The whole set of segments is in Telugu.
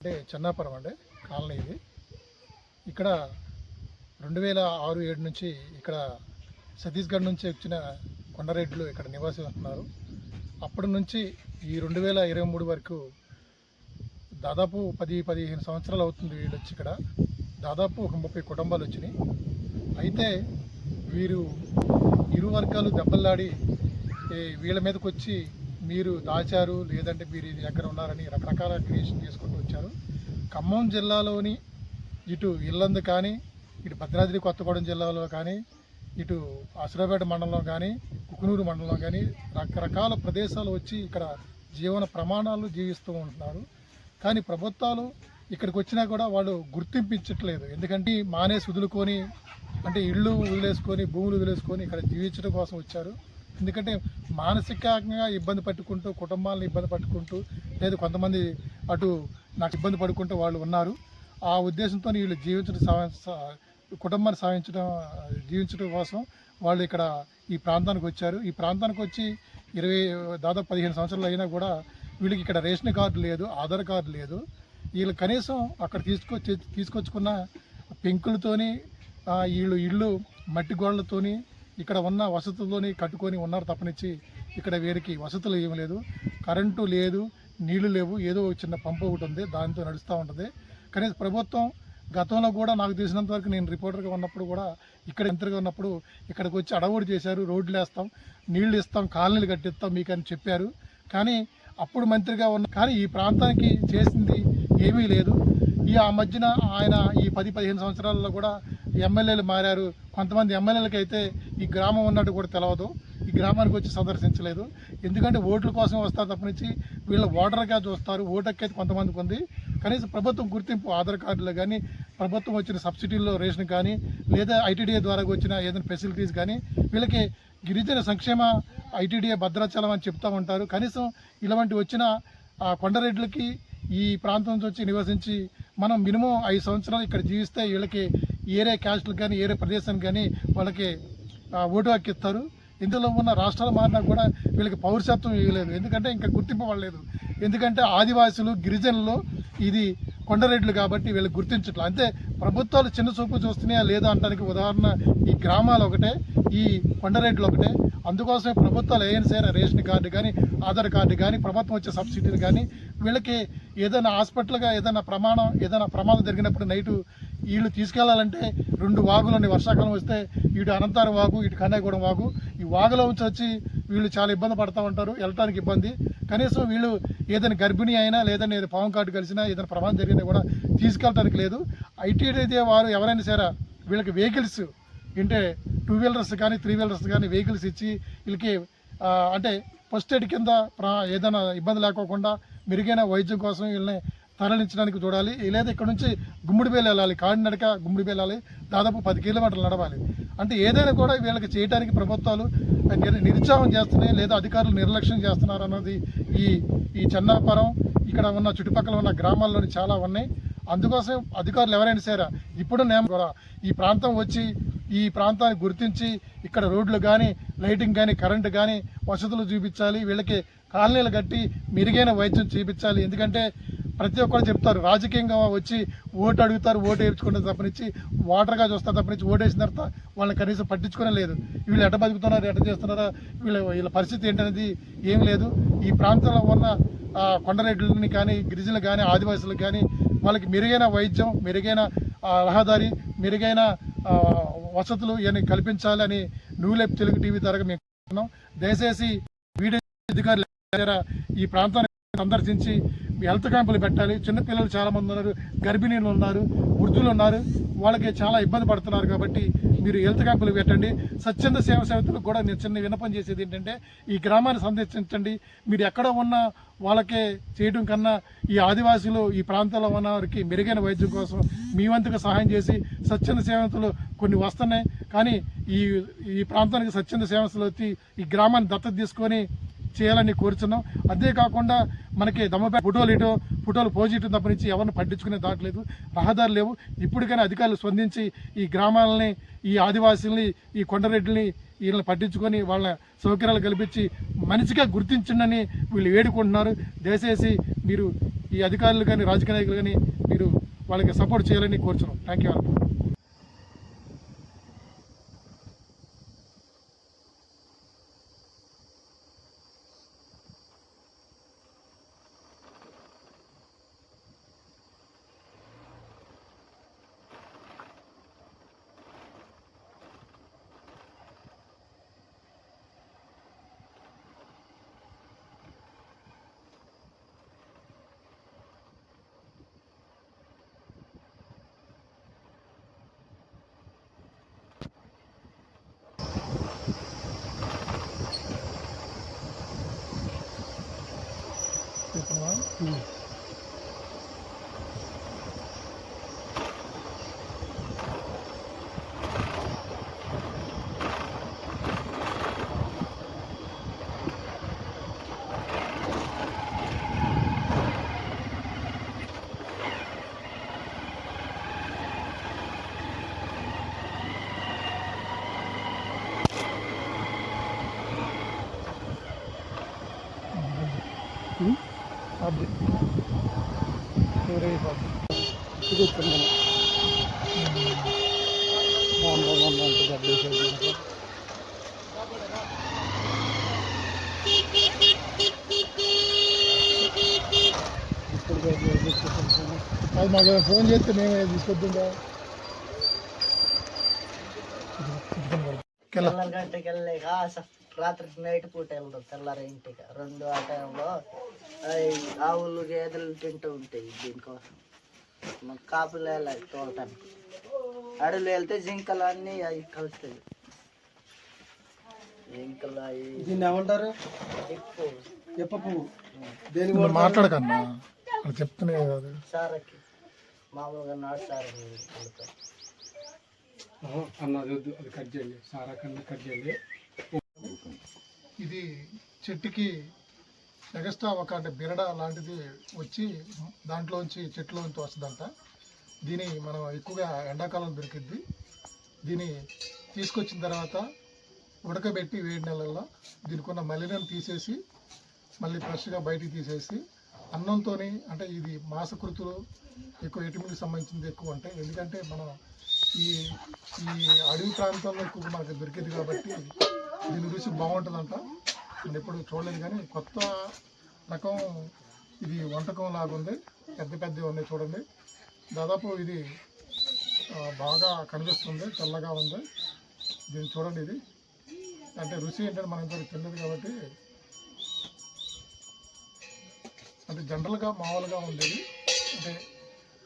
అంటే చెన్నాపురం అండి కాలనీ ఇది. ఇక్కడ 2006-7 నుంచి ఇక్కడ ఛత్తీస్గఢ్ నుంచి వచ్చిన కొండరెడ్లు ఇక్కడ నివాసం ఉంటున్నారు. అప్పటి నుంచి ఈ 2023 వరకు దాదాపు 10-15 సంవత్సరాలు అవుతుంది వీళ్ళు వచ్చి. ఇక్కడ దాదాపు ఒక 30 కుటుంబాలు వచ్చినాయి. అయితే వీరు ఇరు వర్గాలు దెబ్బలాడి వీళ్ళ మీదకి వచ్చి మీరు దాచారు, లేదంటే మీరు ఇది దగ్గర ఉన్నారని రకరకాల క్రియేషన్ చేసుకుంటూ వచ్చారు. ఖమ్మం జిల్లాలోని ఇటు ఇల్లందు కానీ, ఇటు భద్రాద్రి కొత్తగూడెం జిల్లాలో కానీ, ఇటు అసురాపేట మండలంలో కానీ, కుకునూరు మండలంలో కానీ రకరకాల ప్రదేశాలు వచ్చి ఇక్కడ జీవన ప్రమాణాలు జీవిస్తూ ఉంటున్నారు. కానీ ప్రభుత్వాలు ఇక్కడికి వచ్చినా కూడా వాళ్ళు గుర్తింపించట్లేదు. ఎందుకంటే మానేసి వదులుకొని, అంటే ఇళ్ళు వదిలేసుకొని, భూములు వదిలేసుకొని ఇక్కడ జీవించడం కోసం వచ్చారు. ఎందుకంటే మానసికంగా ఇబ్బంది పట్టుకుంటూ, కుటుంబాలను ఇబ్బంది పట్టుకుంటూ, లేదు కొంతమంది అటు నాకు ఇబ్బంది పడుకుంటూ వాళ్ళు ఉన్నారు. ఆ ఉద్దేశంతో వీళ్ళు కుటుంబాన్ని జీవించడం కోసం వాళ్ళు ఇక్కడ ఈ ప్రాంతానికి వచ్చారు. ఈ ప్రాంతానికి వచ్చి దాదాపు 15 సంవత్సరాలు అయినా కూడా వీళ్ళకి ఇక్కడ రేషన్ కార్డు లేదు, ఆధార్ కార్డు లేదు. వీళ్ళు కనీసం అక్కడ తీసుకొచ్చుకున్న పెంకులతోని వీళ్ళు ఇళ్ళు మట్టి గోడలతోని ఇక్కడ ఉన్న వసతుల్లోని కట్టుకొని ఉన్నారు తప్పనిచ్చి ఇక్కడ వీరికి వసతులు ఏమి లేదు, కరెంటు లేదు, నీళ్లు లేవు. ఏదో చిన్న పంపు ఒకటి ఉంది, దానితో నడుస్తూ ఉంటుంది. కనీసం ప్రభుత్వం గతంలో కూడా నాకు తెలిసినంత వరకు, నేను రిపోర్టర్గా ఉన్నప్పుడు కూడా, ఇక్కడ మంత్రిగా ఉన్నప్పుడు ఇక్కడికి వచ్చి అడవుడు చేశారు, రోడ్లు వేస్తాం, నీళ్లు ఇస్తాం, కాలనీలు కట్టిస్తాం మీకు అని చెప్పారు. కానీ అప్పుడు మంత్రిగా కానీ ఈ ప్రాంతానికి చేసింది ఏమీ లేదు. ఆ మధ్యన ఆయన ఈ 10-15 సంవత్సరాలలో కూడా ఎమ్మెల్యేలు మారారు. కొంతమంది ఎమ్మెల్యేలకి అయితే ఈ గ్రామం ఉన్నట్టు కూడా తెలియదు, ఈ గ్రామానికి వచ్చి సందర్శించలేదు. ఎందుకంటే ఓట్ల కోసం వస్తారు తప్పనిచ్చి వీళ్ళు ఓటర్గా చూస్తారు. ఓటర్కి అయితే కొంతమందికి ఉంది. కనీసం ప్రభుత్వం గుర్తింపు ఆధార్ కార్డులో కానీ, ప్రభుత్వం వచ్చిన సబ్సిడీల్లో రేషన్ కానీ, లేదా ఐటీడీఏ ద్వారా వచ్చిన ఏదైనా ఫెసిలిటీస్ కానీ, వీళ్ళకి గిరిజన సంక్షేమ ఐటీడీఏ భద్రాచలం అని చెప్తూ ఉంటారు. కనీసం ఇలాంటి వచ్చిన కొండరెడ్లకి ఈ ప్రాంతం నుంచి వచ్చి నివసించి మనం మినిమం 5 సంవత్సరాలు ఇక్కడ జీవిస్తే వీళ్ళకి ఏరే క్యాస్ట్లకు కానీ, ఏరే ప్రదేశానికి కానీ వాళ్ళకి ఓటు హక్కు ఇస్తారు. ఇందులో ఉన్న రాష్ట్రాలు మారినా కూడా వీళ్ళకి పౌరసత్వం ఇవ్వలేదు. ఎందుకంటే ఇంకా గుర్తింపు పడలేదు. ఎందుకంటే ఆదివాసులు, గిరిజనులు ఇది కొండరెడ్లు కాబట్టి వీళ్ళకి గుర్తించట్లేదు. అంతే ప్రభుత్వాలు చిన్న చూపు చూస్తున్నాయా లేదా అనడానికి ఉదాహరణ ఈ గ్రామాలు ఒకటే, ఈ కొండరెడ్లు ఒకటే. అందుకోసమే ప్రభుత్వాలు ఏదైనా సరే రేషన్ కార్డు కానీ, ఆధార్ కార్డు కానీ, ప్రభుత్వం వచ్చే సబ్సిడీలు కానీ, వీళ్ళకి ఏదైనా హాస్పిటల్గా ఏదైనా ప్రమాదం జరిగినప్పుడు నైటు వీళ్ళు తీసుకెళ్లాలంటే 2 వాగులని వర్షాకాలం వస్తే, ఇటు అనంతారం వాగు, ఇటు కన్యాగూడెం వాగు, ఈ వాగులో నుంచి వచ్చి వీళ్ళు చాలా ఇబ్బంది పడుతూ ఉంటారు, వెళ్ళటానికి ఇబ్బంది. కనీసం వీళ్ళు ఏదైనా గర్భిణీ అయినా, లేదని పాము కార్డు కలిసినా, ఏదైనా ప్రమాదం జరిగినా కూడా తీసుకెళ్ళటానికి లేదు. ఐటీడీ వారు ఎవరైనా సరే వీళ్ళకి వెహికల్స్ అంటే 2 వీలర్స్ కానీ, 3 వీలర్స్ కానీ వెహికల్స్ ఇచ్చి వీళ్ళకి అంటే ఫస్ట్ ఎయిడ్ కింద ఏదైనా ఇబ్బంది లేకోకుండా మెరుగైన వైద్యం కోసం వీళ్ళని తరలించడానికి చూడాలి. లేదా ఇక్కడ నుంచి గుమ్మడిపల్లి వెళ్ళాలి, కాడినడక గుమ్మడిపల్లి వెళ్ళాలి, దాదాపు 10 కిలోమీటర్లు నడవాలి. అంటే ఏదైనా కూడా వీళ్ళకి చేయడానికి ప్రభుత్వాలు నిరుత్సాహం చేస్తున్నాయి, లేదా అధికారులు నిర్లక్ష్యం చేస్తున్నారు అన్నది ఈ చెన్నాపురం ఇక్కడ ఉన్న చుట్టుపక్కల ఉన్న గ్రామాల్లోని చాలా ఉన్నాయి. అందుకోసం అధికారులు ఎవరైనా సరే ఇప్పుడు నేను కూడా ఈ ప్రాంతం వచ్చి ఈ ప్రాంతాన్ని గుర్తించి ఇక్కడ రోడ్లు కానీ, లైటింగ్ కానీ, కరెంటు కానీ వసతులు చూపించాలి. వీళ్ళకి కాలనీలు కట్టి మెరుగైన వైద్యం చూపించాలి. ఎందుకంటే ప్రతి ఒక్కరు చెప్తారు, రాజకీయంగా వచ్చి ఓటు అడుగుతారు, ఓటు వేయించుకుంటారు తప్పనిచ్చి, ఓటర్గా చూస్తారు తప్పనిచ్చి, ఓటు వేసిన తర్వాత వాళ్ళని కనీసం పట్టించుకునే లేదు. వీళ్ళు ఎట బతుకుతున్నారు, ఎట చేస్తున్నారా, వీళ్ళ పరిస్థితి ఏంటనేది ఏం లేదు. ఈ ప్రాంతంలో ఉన్న కొండరెడ్లని కానీ, గిరిజనులు కానీ, ఆదివాసులకు కానీ వాళ్ళకి మెరుగైన వైద్యం, మెరుగైన రహదారి, మెరుగైన వసతులు ఇవన్నీ కల్పించాలని న్యూలైఫ్ తెలుగు టీవీ ద్వారా మేము దయచేసి వీడియో అధికారులు ఈ ప్రాంతాన్ని సందర్శించి హెల్త్ క్యాంపులు పెట్టాలి. చిన్నపిల్లలు చాలామంది ఉన్నారు, గర్భిణీలు ఉన్నారు, వృద్ధులు ఉన్నారు, వాళ్ళకి చాలా ఇబ్బంది పడుతున్నారు. కాబట్టి మీరు హెల్త్ క్యాంపులు పెట్టండి. స్వచ్ఛంద సేవకులకు కూడా నేను చిన్న విన్నపం చేసేది ఏంటంటే, ఈ గ్రామాన్ని సందర్శించండి. మీరు ఎక్కడ ఉన్నా వాళ్ళకే చేయడం కన్నా ఈ ఆదివాసులు ఈ ప్రాంతంలో ఉన్న వారికి మెరుగైన వైద్యం కోసం మీ వంతుగా సహాయం చేసి, స్వచ్ఛంద సేవకులు కొన్ని వస్తున్నాయి కానీ ఈ ప్రాంతానికి స్వచ్ఛంద సేవకులు వచ్చి ఈ గ్రామాన్ని దత్తత తీసుకొని చేయాలని కోరుచున్నాం. అంతేకాకుండా మనకి దమ్మపేట ఫోటోలు పోజిటివ్ తప్పనిచ్చి ఎవరిని పట్టించుకునే దాట్లేదు, రహదారులు లేవు. ఇప్పటికైనా అధికారులు స్పందించి ఈ గ్రామాలని, ఈ ఆదివాసుల్ని, ఈ కొండరెడ్డిని వీళ్ళని పట్టించుకొని వాళ్ళ సౌకర్యాలు కల్పించి మనిషిగా గుర్తించండి వీళ్ళు వేడుకుంటున్నారు. దయచేసి మీరు ఈ అధికారులు కానీ రాజకీయ నాయకులు కానీ మీరు వాళ్ళకి సపోర్ట్ చేయాలని కోరుచున్నాం. Thank you. ఇది అది మాకు ఫోన్ చేస్తే మేము తీసుకొద్దా. గంటకి వెళ్ళలేక రాత్రి నైట్ పూట వెళ్తాం, తెల్లారి ఇంటికి 2 ఆ టైంలో ఆవులు గేదెలు తింటూ ఉంటాయి. దీనికోసం మాకు కాపులు వెళ్ళాలి తోటానికి. అడవులు వెళ్తే జింకలు అన్నీ అవి కలుస్తాయి. జింకలు అవి దీన్ని ఏమంటారు? ఎప్ప పువ్వు. దేని మాట్లాడకన్నా చెప్తూనే సారకి మామూలుగా నాటు సారకి కలుపుతారు. అన్నది వద్దు, అది కట్ చేయండి. సారా కన్నా కట్ చేయండి. ఇది చెట్టుకి ఎగస్ట్రా ఒక అంటే బిరడ లాంటిది వచ్చి దాంట్లోంచి చెట్టులోంచి వస్తుందంట. దీని మనం ఎక్కువగా ఎండాకాలం దొరికిద్ది. దీన్ని తీసుకొచ్చిన తర్వాత ఉడకబెట్టి వేడి నెలల్లో దీనికి ఉన్న మలినం తీసేసి మళ్ళీ ఫ్రెష్గా బయటికి తీసేసి అన్నంతో, అంటే ఇది మాంసకృతులు ఎక్కువ విటమిన్కి సంబంధించింది ఎక్కువ ఉంటాయి. ఎందుకంటే మనం ఈ అడవి ప్రాంతంలో ఎక్కువ మనకు దొరికేది కాబట్టి దీని రుచి బాగుంటుందంట. నేను ఎప్పుడు చూడలేదు కానీ కొత్త రకం ఇది వంటకం లాగుంది. పెద్ద పెద్దవి ఉన్నాయి చూడండి. దాదాపు ఇది బాగా కనిపిస్తుంది, తెల్లగా ఉంది. దీన్ని చూడండి. ఇది అంటే రుచి ఏంటంటే మనం ఇంతవరకు తిన్నది కాబట్టి అంటే జనరల్గా మామూలుగా ఉండేది, అంటే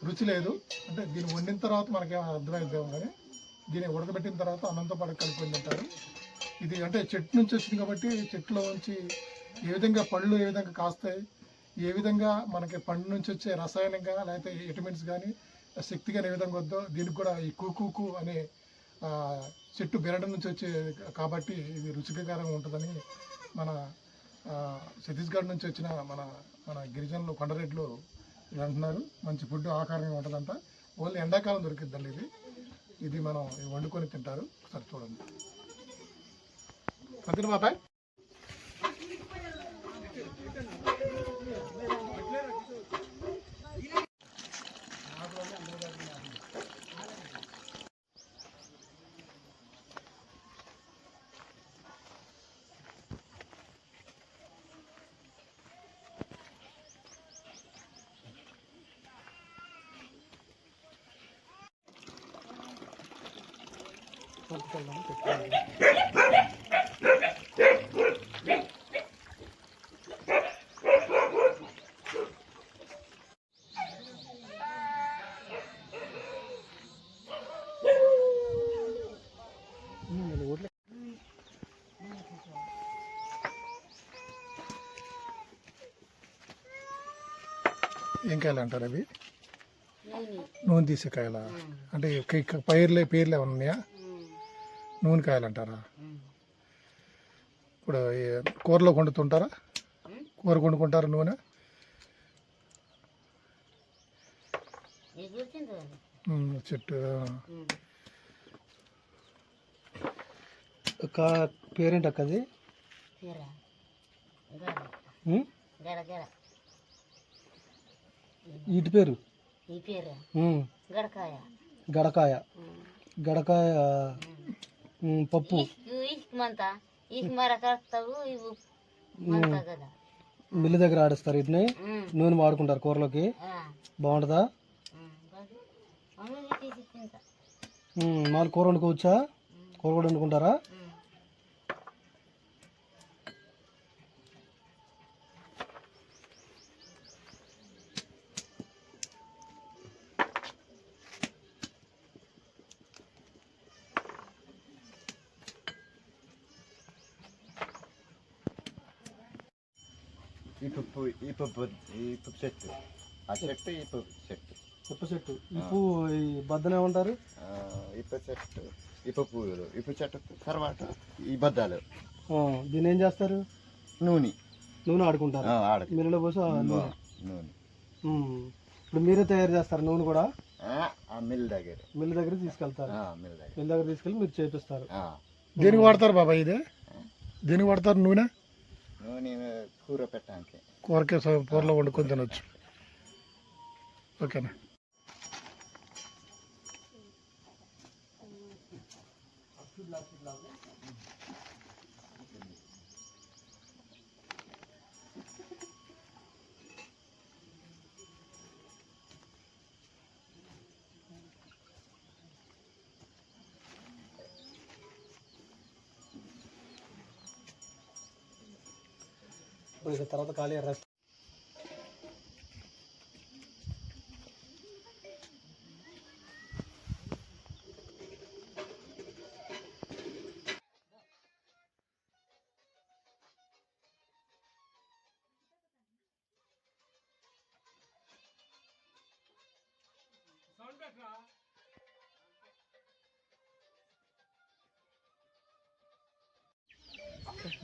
రుచి లేదు. అంటే దీన్ని వండిన తర్వాత మనకేమో అర్థమైద్దాం కానీ దీన్ని ఉడకబెట్టిన తర్వాత అన్నంతో పాటు కలిపి తింటారు. ఇది అంటే చెట్టు నుంచి వచ్చింది కాబట్టి చెట్టులో నుంచి ఏ విధంగా పళ్ళు ఏ విధంగా కాస్తాయి, ఏ విధంగా మనకి పండు నుంచి వచ్చే రసాయనంగా లేకపోతే విటమిన్స్ కానీ శక్తి కానీ ఏ విధంగా వద్దో దీనికి కూడా ఈ కూకు అనే చెట్టు బెరడు నుంచి వచ్చే కాబట్టి ఇది రుచికరంగా ఉంటుందని మన ఛత్తీస్గఢ్ నుంచి వచ్చిన మన గిరిజనులు కొండరెడ్లు అంటున్నారు. మంచి ఫుడ్ ఆకారంగా ఉంటుందంట. ఓన్లీ ఎండాకాలం దొరికిద్దండి ఇది. ఇది మనం వండుకొని తింటారు. ఒకసారి చూడండి. అంతే బాబాయ్. ఏం కాయలు అంటారు అవి? నూనె తీసే కాయలా? అంటే పేర్లే ఉన్నాయా? నూనె కాయలు అంటారా? ఇప్పుడు కూరలో వండుతుంటారా? కూర వండుకుంటారా నూనె? చెట్టు పేరేంటి అక్క అది? వీటి పేరు ఈ పేరు ఉమ్. గడకాయ గడకాయ గడకాయ పప్పు ఇసుకమంత ఇసుక మర కలుపుతావు ఇవి మంత కదా మిల్లు దగ్గర ఆడిస్తారు వీటిని నూనె వాడుకుంటారు కూరలోకి బాగుంటుందా తీసి తింటా మాకు కూర వండుకోవచ్చా కూర కూడా వండుకుంటారా ఈ పప్పు చెట్టు ఆ చెట్టు ఈ పప్పు చెట్టు ఉప్పు చెట్టు ఉప్పు ఈ బద్దనే ఉంటారు ఇప్పు చెట్టు ఇప్పు పువ్వులు ఇప్పు చెట్టు తర్వాత ఈ బద్దాలు దీన్ని ఏం చేస్తారు నూనె నూనె ఆడుకుంటారు ఆడకు మిల్లులో పోసి నూనె నూనె ఇప్పుడు మీరే తయారు చేస్తారు నూనె కూడా ఆ మిల్ దగ్గర మిల్లు దగ్గర తీసుకెళ్తారు మిల్ దగ్గర మిల్లు దగ్గర తీసుకెళ్ళి మీరు చేపిస్తారు దేనికి వాడతారు బాబాయ్ ఇదే దేనికి వాడతారు నూనె నూనె కూర పెట్టడానికి కూరకే కూరలో వండుకొని తినొచ్చు ఓకేనా ఇప్పుడు తర్వాత ఖాళీ రెస్ట్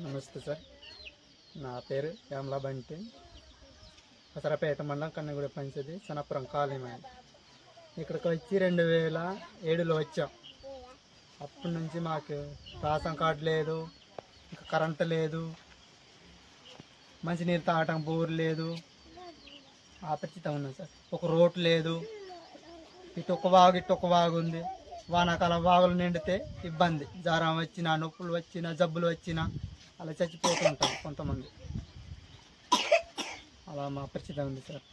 నమస్తే సార్, నా పేరు యామలా బంటి, హసరపేట మండలం కన్నగూడ పంచాయతీ సనపురం కాలనీ. ఇక్కడికి వచ్చి 2007లో వచ్చాం. అప్పటి నుంచి మాకు రేషన్ కార్డు లేదు, ఇంకా కరెంటు లేదు, మంచినీరు తాగటం బోరు లేదు, ఆపరిచితం ఉన్నాం సార్. ఒక రోడ్ లేదు, ఇటు ఒక వాగు ఇటు ఒక వాగు ఉంది. వానాకాలం వాగులు నిండితే ఇబ్బంది, జ్వరం వచ్చినా నొప్పులు వచ్చినా జబ్బులు వచ్చినా అలా చచ్చిపోతూ ఉంటారు కొంతమంది. అలా మా పరిస్థితి ఉంది సార్.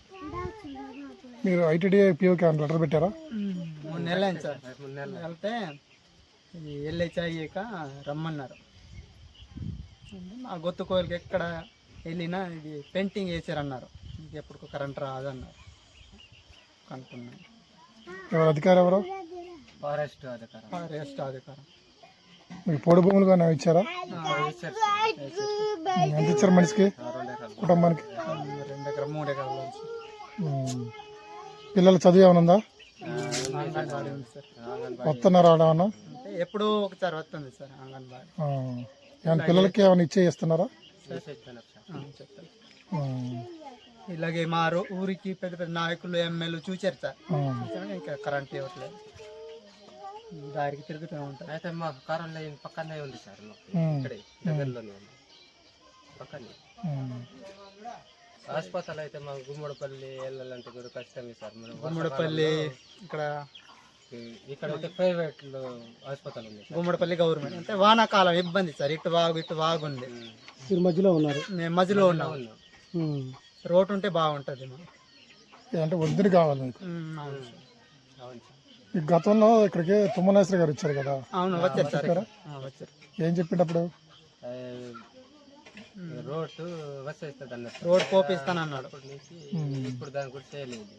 మీరు ఐటీడీఐ పిఓకి లెటర్ పెట్టారా? 3 నెలలు అయింది సార్. 3 నెలలు వెళ్తే ఇది ఎల్హెచ్ అయ్యాక రమ్మన్నారు. మా గొత్తు కోరిక ఎక్కడ వెళ్ళినా ఇది పెయింటింగ్ వేసారన్నారు, ఎప్పుడు కరెంట్ రాదన్నారు. కనుక్కున్నాను. ఎవరు అధికారం ఎవరు? ఫారెస్ట్ అధికారం. మీకు పోడు భూములు కానీ ఇచ్చారా? ఎంత ఇచ్చారు మనిషికి, కుటుంబానికి? 2 ఎకరాలు 3 ఎకరాలు ఉంది సార్. పిల్లల చదువు ఏమైనా ఉందా? అంగన్వాడీ ఉంది సార్. వస్తున్నారా ఏమన్నా? అంటే ఎప్పుడూ ఒకసారి వస్తుంది సార్ అంగన్వాడీ. ఏమైనా పిల్లలకి ఏమైనా ఇచ్చేస్తున్నారా? చెప్తాను. ఇలాగే మా ఊరికి పెద్ద పెద్ద నాయకులు ఎమ్మెల్యేలు చూచారు సార్. ఇంకా కరెంట్ ఇవ్వట్లేదు, దారికి తిరుగుతూ ఉంటారు. అయితే మాకు కరెంట్ లైన్ పక్కనే ఉంది సార్, ఇక్కడే దగ్గరలోనే ఉంది పక్కనే. హాస్పిటల్ అయితే మాకు గుమ్మడిపల్లి వెళ్ళాలంటే కూడా కష్టమే సార్. గుమ్మడిపల్లి ఇక్కడ అయితే ప్రైవేట్ హాస్పిటల్ ఉంది. గుమ్మడిపల్లి గవర్నమెంట్ అంటే వానాకాలం ఇబ్బంది సార్. ఇటు వాగు ఉంది. మీరు మధ్యలో ఉన్నారు? మేము మధ్యలో ఉన్నాం. రోడ్ ఉంటే బాగుంటుంది. అంటే వద్దుని కావాలి మీకు. అవును సార్. అవును సార్. ఈ గతంలో ఇక్కడికి తుమ్మనేశ్వర గారు వచ్చారు కదా? అవును, వచ్చారు సార్. వచ్చారు. ఏం చెప్పిండప్పుడు? రోడ్డు వచ్చేస్తుంది అన్నట్టు, రోడ్ పోపిస్తానన్నాడు. అప్పటి నుంచి ఇప్పుడు దాని కూడా చేయలేదు.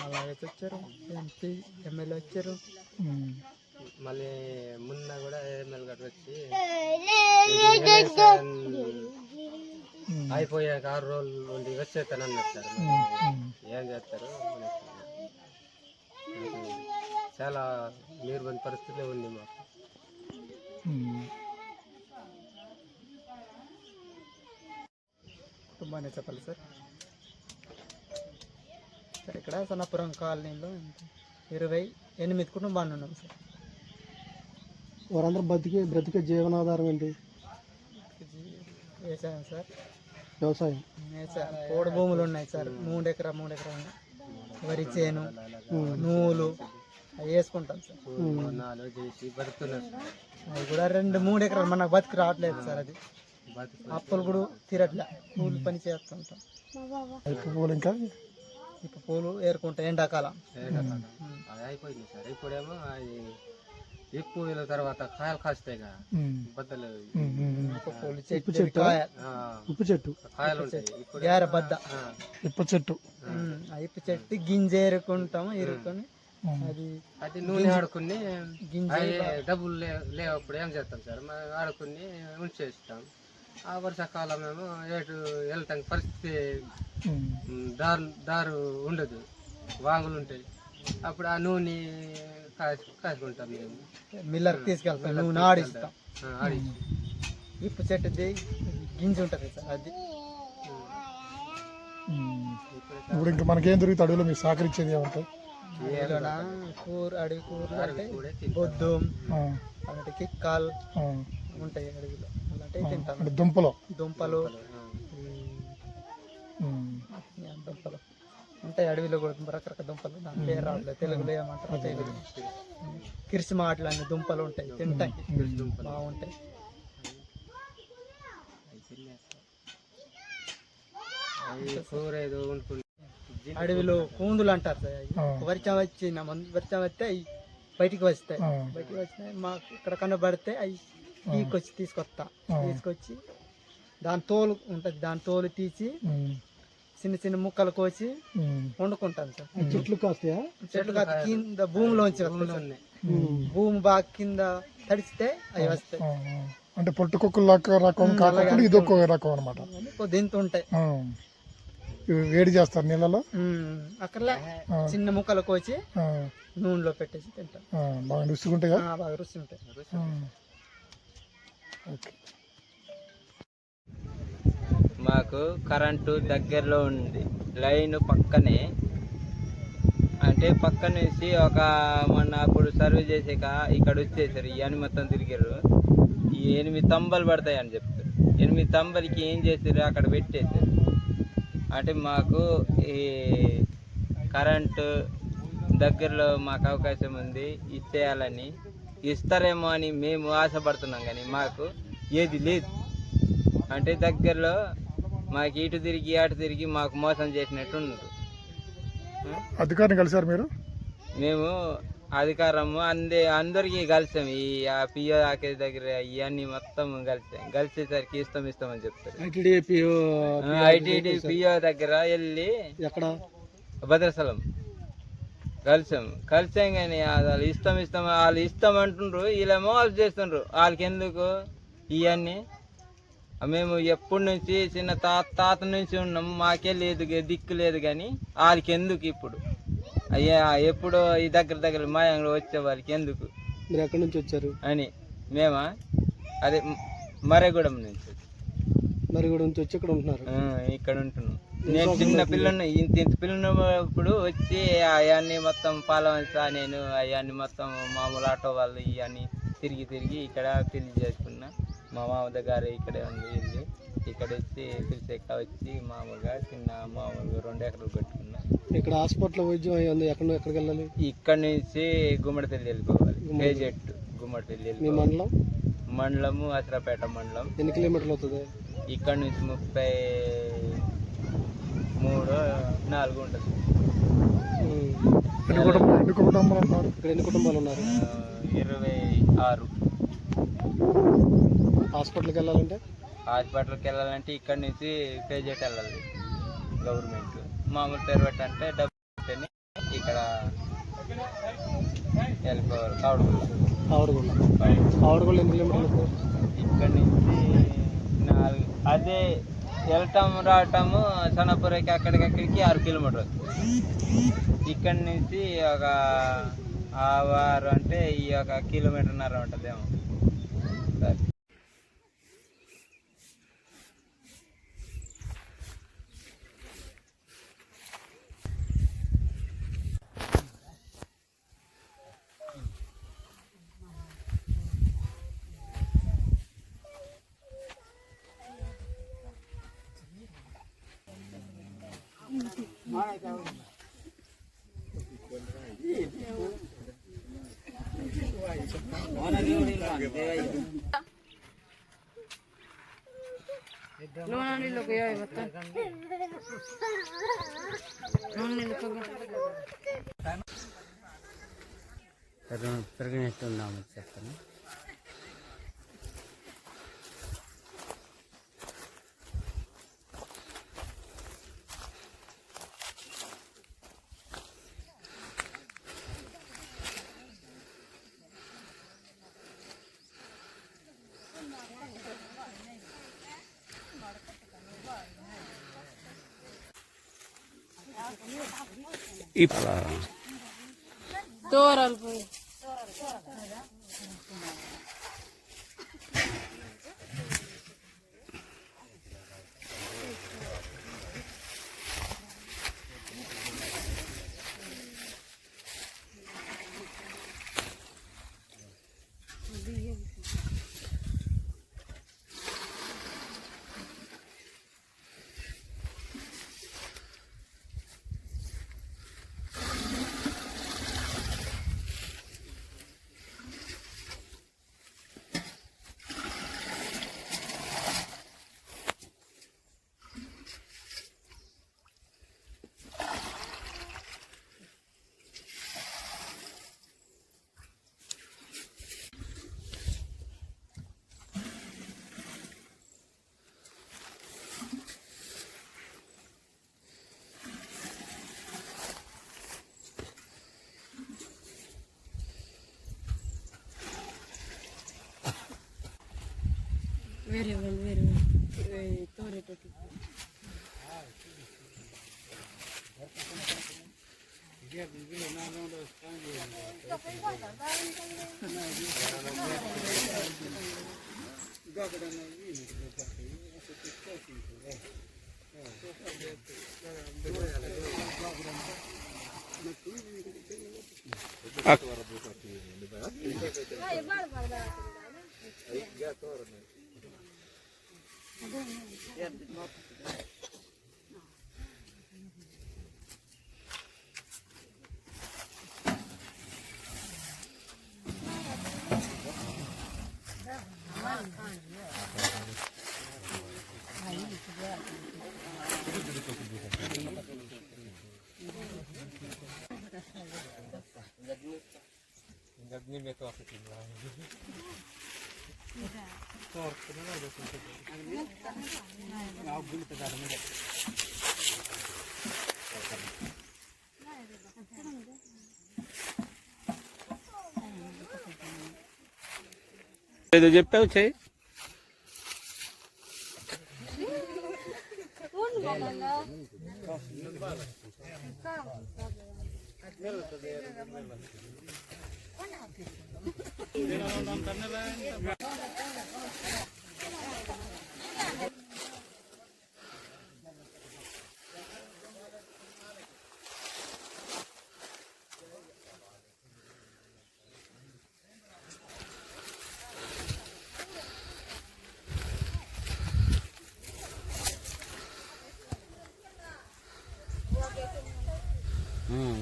అలాగే వచ్చారు, ఎంపీ ఎమ్మెల్యే వచ్చారు. మళ్ళీ మొన్న కూడా ఎమ్మెల్యే గారు వచ్చి అయిపోయాక 6 రోజులు ఉండి వచ్చేస్తాను అన్నారు సార్. ఏం చేస్తారు, చాలా నిర్బంధ పరిస్థితిలో ఉంది మాకు. కుటుంబాన్ని చెప్పాలి సార్. సార్ ఇక్కడ సన్నపురం కాలనీలో 28 కుటుంబాలు ఉన్నాం సార్. వారందరూ బ్రతికే జీవనాధారం ఏంటి? వ్యవసాయం సార్. వ్యవసాయం సార్ పోడు భూములు ఉన్నాయి సార్ 3 ఎకరా ఉన్నాయి. వరి చేను, నూలు అవి వేసుకుంటాం సార్. నాలుగు చేసి బతుకుతున్నారు సార్. అవి కూడా 2-3 ఎకరాలు మనకు బతికి రావట్లేదు సార్. అది అప్పులు కూడా తీరట్లే, కూలి పని చేస్తుంటాం. ఇప్పుడు ఇంకా ఇప్పుడు పూలు ఏరుకుంటాం ఎండాకాలం. అది అయిపోయింది సార్. ఇప్పుడేమో అది ఎక్కువ వేల తర్వాత కాయలు కాస్తాయి కదా, బద్దలు పూలు చెట్టు, కాయ, ఉప్పు చెట్టు, కాయలు ఉంటాయి. ఇప్పుడు గారె బద్ద, ఇప్ప చెట్టు, ఆ ఇప్పు చెట్టు గింజ ఏరుకుంటాము. ఏరుకొని అది నూనె ఆడుకుని డబ్బులు లేవప్పుడు ఏం చేస్తాం సార్, మనం ఆడుకుని ఉంచేస్తాం. ఆ వర్షాకాలం ఏమో ఏటు వెళ్ళటానికి పరిస్థితి దారు ఉండదు, వాగులు ఉంటాయి. అప్పుడు ఆ నూనె కాసుకుంటాం మేము, మిల్లర్కి తీసుకెళ్తాం, నూనె ఆడిస్తాం. ఇప్పు చెట్టుది గింజ ఉంటుంది సార్. అది ఇప్పుడు ఇంకా మనకేం దొరుకుతుంది అడవిలో మీకు సహకరించేది ఏమంటారు? అడవి కూరలు అంటే బొద్దు, అలాంటి కిక్కాలు ఉంటాయి అడవిలో. అలాంటివి తింటాం. దుంపలు దుంపలు ఉంటాయి అడవిలో కూడా, రకరకాల దుంపలు. దాని పేరు రావట్లేదు, తెలుగులో ఏమంటారు తెలియదు. కిరిసి మాటలు అన్ని దుంపలు ఉంటాయి, తింటాయి, బాగుంటాయి. అడవిలో కూందులు అంటారు సార్. వర్షం వస్తే అవి బయటికి వస్తాయి. బయటికి వచ్చినాయి మాకు ఇక్కడ కనబడితే అవి తీసుకొచ్చి దాని తోలు ఉంటుంది, దాని తోలు తీసి చిన్న ముక్కలు కోసి వండుకుంటాం సార్. చెట్లు కాస్తాయా? చెట్లు కాదు, కింద భూమిలోంచి వస్తాయి. భూమి బాగా కింద తడిస్తే అవి వస్తాయి. అంటే పొట్టుకొక్కులు రకం కాకుండా ఇది ఒక్క రకం అనమాట. దీంతో ఉంటాయి, వేడి చేస్తారు నీళ్ళలో. అక్కడ చిన్న ముక్కలు కోసి నూనెలో పెట్టేసి తింటాం. బాగా రుచిగా ఉంటాయి, బాగా రుచి ఉంటాయి. మాకు కరెంటు దగ్గరలో ఉంది, లైన్ పక్కనే. అంటే పక్క నుంచి మొన్న అప్పుడు సర్వీస్ చేసాక ఇక్కడ వచ్చేసారు, ఇవన్నీ మొత్తం తిరిగారు. ఈ 8 తంబలు పడతాయి అని చెప్తారు. 8 తంబలకి ఏం చేశారు, అక్కడ పెట్టేశారు. అంటే మాకు ఈ కరెంటు దగ్గరలో మాకు అవకాశం ఉంది, ఇచ్చేయాలని. ఇస్తారేమో అని మేము ఆశపడుతున్నాం, కానీ మాకు ఏది లేదు. అంటే దగ్గరలో మాకు ఇటు తిరిగి అటు తిరిగి మాకు మోసం చేసినట్టు ఉన్నారు. అధికారిని కలిసారు మీరు? మేము అధికారము అందరికీ కలిసాం. ఈ పిఓ ఆకేజ్ దగ్గర ఇవన్నీ మొత్తం కలిసేసరికి ఇస్తామని చెప్తారు. ఐటీడీ పిఓ దగ్గర వెళ్ళి ఎక్కడ భద్రాచలం కలిసాం కానీ వాళ్ళు వాళ్ళు ఇస్తామంటుండ్రు, వీళ్ళేమో వాళ్ళు చేస్తుండ్రు. వాళ్ళకి ఎందుకు ఇవన్నీ? మేము ఎప్పటి నుంచి చిన్న తాత నుంచి ఉన్నాం, మాకే లేదు, దిక్కు లేదు. కానీ వాళ్ళకి ఎందుకు ఇప్పుడు? అయ్యా ఎప్పుడో ఈ దగ్గర మాయంలో వచ్చే వాళ్ళకి ఎందుకు? మీరు ఎక్కడి నుంచి వచ్చారు అని మేమా అదే మరేగూడెం నుంచి వచ్చి ఇక్కడ ఉంటున్నారు. ఇక్కడ ఉంటున్నాం. నేను చిన్న పిల్లను, ఇంత పిల్లనప్పుడు వచ్చి అవన్నీ మొత్తం పాలవంచ, నేను అవన్నీ మొత్తం మామూలు ఆటో వాళ్ళు ఇవన్నీ తిరిగి ఇక్కడ పెళ్లి చేసుకున్నా. మా మామూలు గారు ఇక్కడే ఉంది ఇల్లు. ఇక్కడ వచ్చి పిలిచాక వచ్చి మామూలుగా మామూలుగా 2 ఎకరాలు కట్టుకున్నా. ఇక్కడ హాస్పిటల్ వైద్యం అయ్యింది. ఎక్కడికి వెళ్ళాలి? ఇక్కడ నుంచి గుమ్మడిపల్లి వెళ్ళిపోవాలి. కేజెట్ గుమ్మడిపల్లి వెళ్ళి మండలము అసరాపేట మండలం. ఎన్ని కిలోమీటర్లు అవుతుంది? ఇక్కడ నుంచి 33-34 ఉంటుంది. ఇక్కడ ఎన్ని కుటుంబాలు ఉన్నారు? 26. హాస్పిటల్కి వెళ్ళాలంటే ఇక్కడ నుంచి కేజెట్ వెళ్ళాలి. గవర్నమెంట్ మామూలు ప్రైవేట్ అంటే డబ్బు ఇక్కడ వెళ్ళిపోవాలి. ఆవిడగొల్ల ఎన్ని కిలోమీటర్లు? ఇక్కడ నుంచి 4. అదే వెళ్ళటము రావటము సనపురకి అక్కడికి 6 కిలోమీటర్లు. ఇక్కడి నుంచి ఒక 6 అంటే ఈ 1 కిలోమీటర్న్నర ఉంటుందేమో. సరే. పెరిగినట్టున్నాము చెప్తాను. ఏదో చెప్పావు చెయ్యి.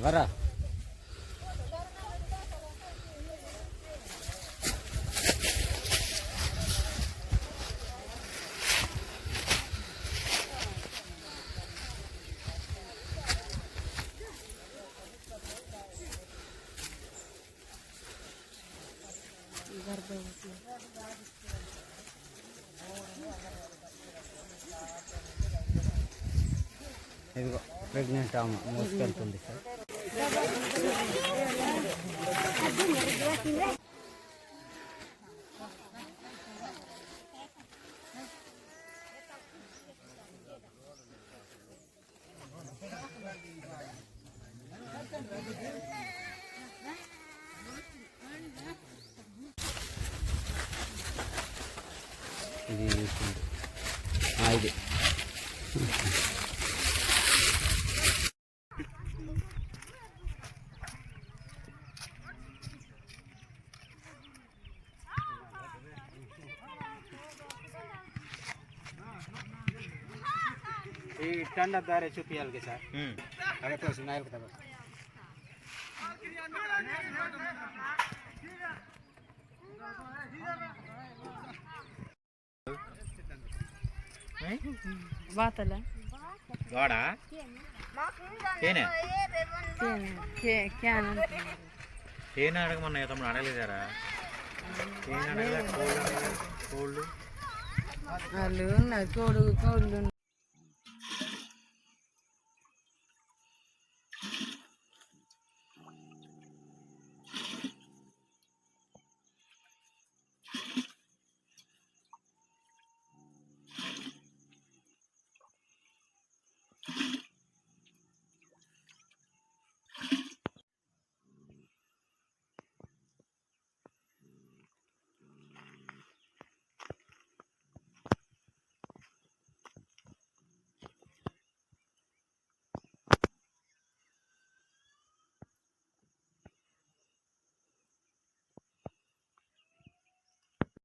వరా ఇదిగో ప్రెగ్నెంట్ ఆమె మోసుకెళ్తుంది సార్. ఇది ఇది ठंडा दारे चुपियाल के साथ अगर तो सुनाइल का గోడ తేనె తేనె అడగమన్నా తమ్ముడు అడగలేదారా తేనె అడగలే కోళ్ళు వాళ్ళు కోళ్ళు